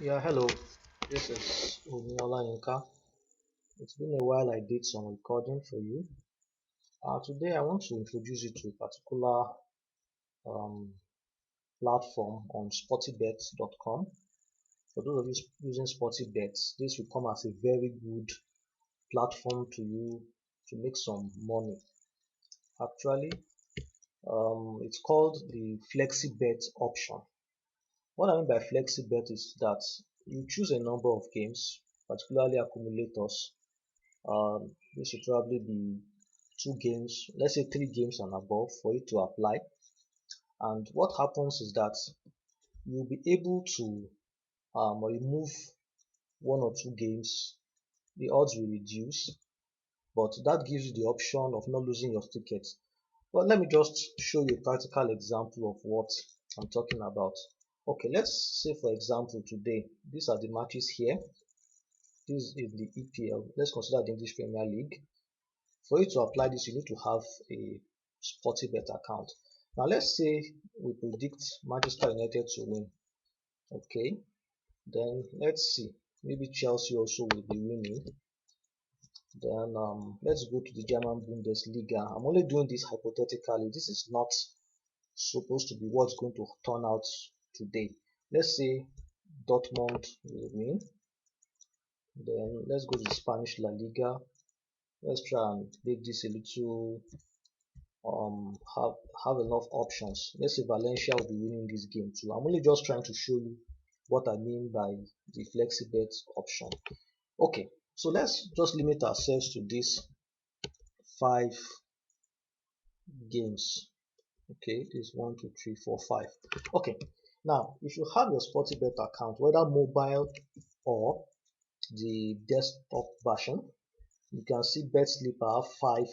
Yeah, hello. This is Uniola Inka. It's been a while I did some recording for you. Today I want to introduce you to a particular um, platform on sportybet.com. For those of you using Sportybet, this will come as a very good platform to you to make some money. Actually, it's called the Flexibet Option. What I mean by Flexibet is that you choose a number of games, particularly accumulators. This should probably be two games, let's say three games and above for it to apply. And what happens is that you'll be able to remove one or two games, the odds will reduce, but that gives you the option of not losing your tickets. Well, let me just show you a practical example of what I'm talking about. Okay, let's say for example today, these are the matches here. This is the EPL. Let's consider the English Premier League. For you to apply this, you need to have a Sportybet account. Now let's say we predict Manchester United to win. Okay, then let's see. Maybe Chelsea also will be winning. Then let's go to the German Bundesliga. I'm only doing this hypothetically. This is not supposed to be what's going to turn out today. Let's say Dortmund will win. Then let's go to the Spanish La Liga. Let's try and make this a little have enough options. Let's say Valencia will be winning this game too. I'm only just trying to show you what I mean by the flexibet option. Okay, so let's just limit ourselves to these five games. Okay, this 1, 2, 3, 4, 5. Okay, now if you have your Sportybet account, whether mobile or the desktop version, you can see Bet Sleeper have five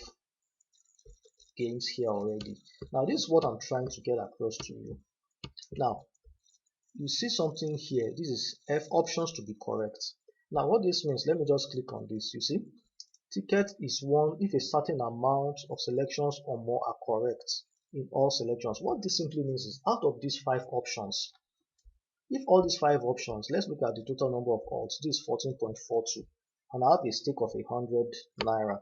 games here already. Now this is what I'm trying to get across to you. Now you see something here. This is F options to be correct. Now what this means, let me just click on this. You see, ticket is won if a certain amount of selections or more are correct in all selections. What this simply means is out of these five options, if all these five options, let's look at the total number of odds. This is 14.42 and I have a stake of 100 naira.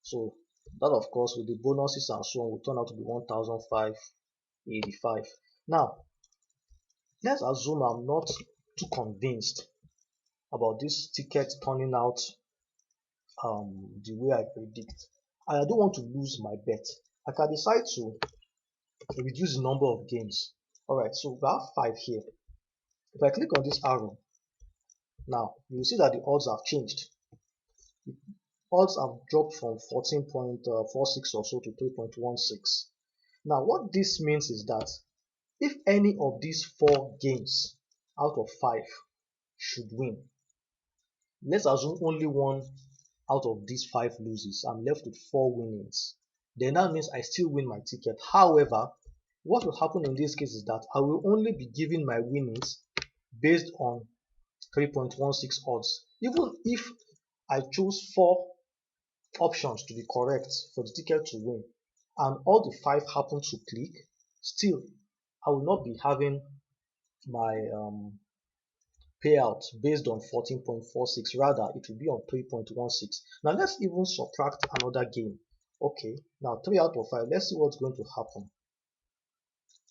So that of course with the bonuses and so on will turn out to be 1585. Now let's assume I'm not too convinced about this ticket turning out the way I predict. And I don't want to lose my bet. I can decide to reduce the number of games. Alright, so we have five here. If I click on this arrow, now you will see that the odds have changed. The odds have dropped from 14.46 or so to 3.16. Now what this means is that if any of these four games out of five should win, let's assume only one out of these five loses, I'm left with four winnings. Then that means I still win my ticket. However, what will happen in this case is that I will only be giving my winnings based on 3.16 odds. Even if I choose four options to be correct for the ticket to win and all the five happen to click, still I will not be having my payout based on 14.46. Rather it will be on 3.16. Now let's even subtract another game. Okay, now 3 out of 5, let's see what's going to happen.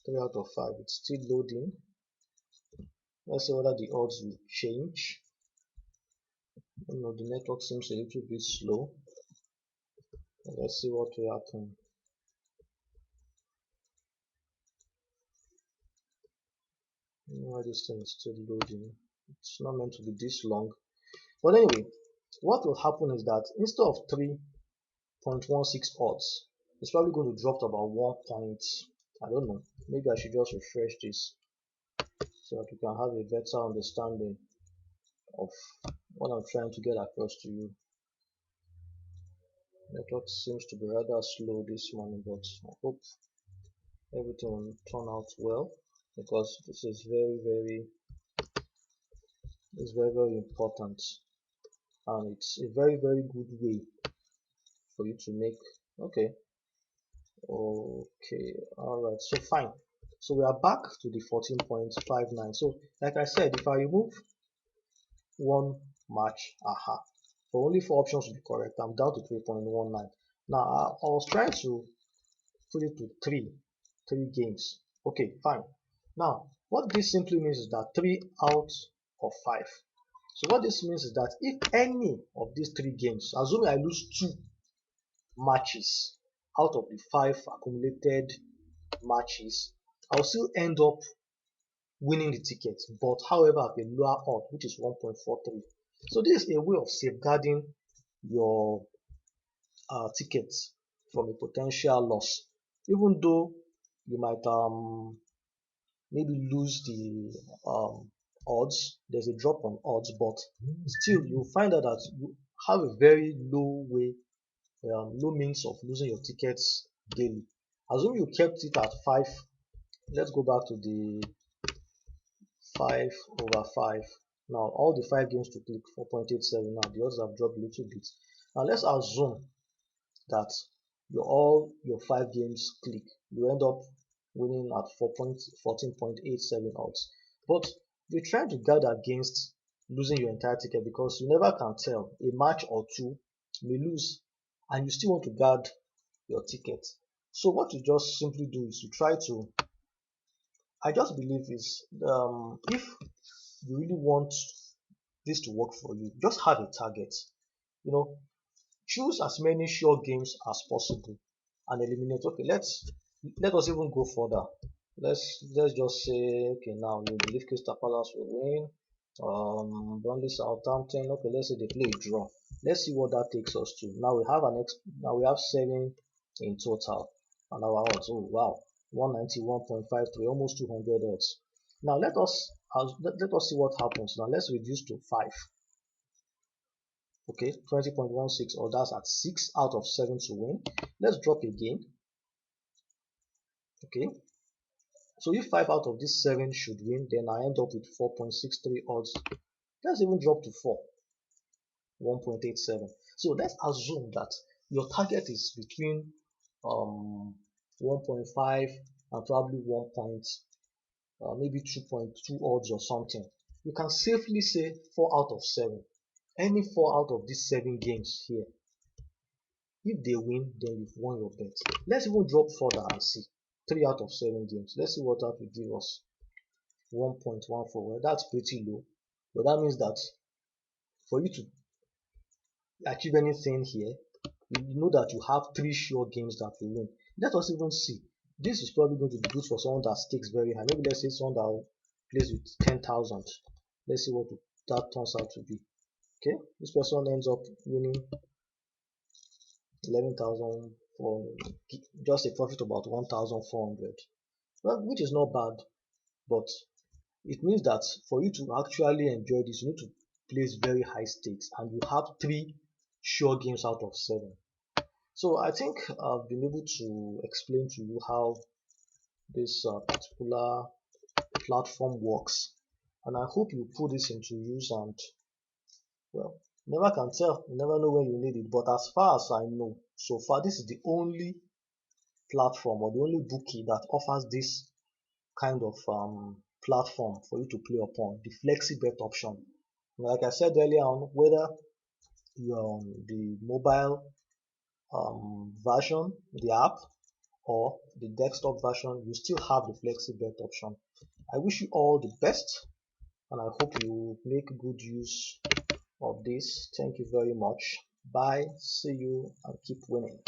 3 out of 5, it's still loading. Let's see whether the odds will change. You know, the network seems a little bit slow. Let's see what will happen. Why this thing is still loading. It's not meant to be this long. But anyway, what will happen is that instead of 3.16 odds, it's probably going to drop to about 1 point. I don't know. Maybe I should just refresh this so that you can have a better understanding of what I'm trying to get across to you. Network seems to be rather slow this morning, but I hope everything will turn out well because this is very important, and it's a very good way for you to make. Okay, all right, so fine. So we are back to the 14.59. So like I said, if I remove one match. Aha. So only 4 options will be correct. I'm down to 3.19. Now I was trying to put it to three games. Okay, fine. Now what this simply means is that 3 out of 5. So what this means is that if any of these 3 games, assuming I lose 2 matches out of the 5 accumulated matches, I'll still end up winning the ticket, but however at a lower odd, which is 1.43. So this is a way of safeguarding your tickets from a potential loss, even though you might maybe lose the odds. There's a drop on odds, but still you find out that you have a very low means of losing your tickets daily. Assume you kept it at 5. Let's go back to the 5/5. Now all the 5 games to click 4.87. Now the odds have dropped a little bit. Now let's assume that all your 5 games click, you end up winning at 14.87 odds. But you try to guard against losing your entire ticket, because you never can tell, a match or two may lose and you still want to guard your ticket. So what you just simply do is you try to, I just believe is if you really want this to work for you, just have a target. You know, choose as many sure games as possible and eliminate. Okay, let us even go further. Let's just say, okay, now you believe Crystal Palace will win. Burnley Southampton. Okay, let's say they play a draw. Let's see what that takes us to. Now we have 7 in total, and our odds. Oh wow, 191.53, almost 200 odds. Now let us see what happens. Now let's reduce to 5. Okay, 20.16, or that's at 6 out of 7 to win. Let's drop again. Okay, so if 5 out of these 7 should win, then I end up with 4.63 odds. Let's even drop to 4, 1.87. So let's assume that your target is between 1.5 and probably 1. Maybe 2.2 odds or something. You can safely say 4 out of 7. Any 4 out of these 7 games here, if they win, then you've won your bet. Let's even drop further and see. 3 out of 7 games. Let's see what that will give us. 1.14. Well, that's pretty low. But that means that for you to achieve anything here, you know that you have 3 sure games that will win. Let us even see. This is probably going to be good for someone that stakes very high. Maybe let's say someone that plays with 10,000. Let's see what that turns out to be. Okay, this person ends up winning 11,400, just a profit about 1,400, well, which is not bad, but it means that for you to actually enjoy this, you need to place very high stakes, and you have 3 sure games out of 7. So I think I've been able to explain to you how this particular platform works, and I hope you put this into use. And well, never can tell, you never know when you need it, but as far as I know, so far this is the only platform or the only bookie that offers this kind of platform for you to play upon, the Flexibet option. Like I said earlier on, whether you're on the mobile version, the app, or the desktop version, you still have the Flexibet option. I wish you all the best, and I hope you make good use of this. Thank you very much. Bye, see you, and keep winning.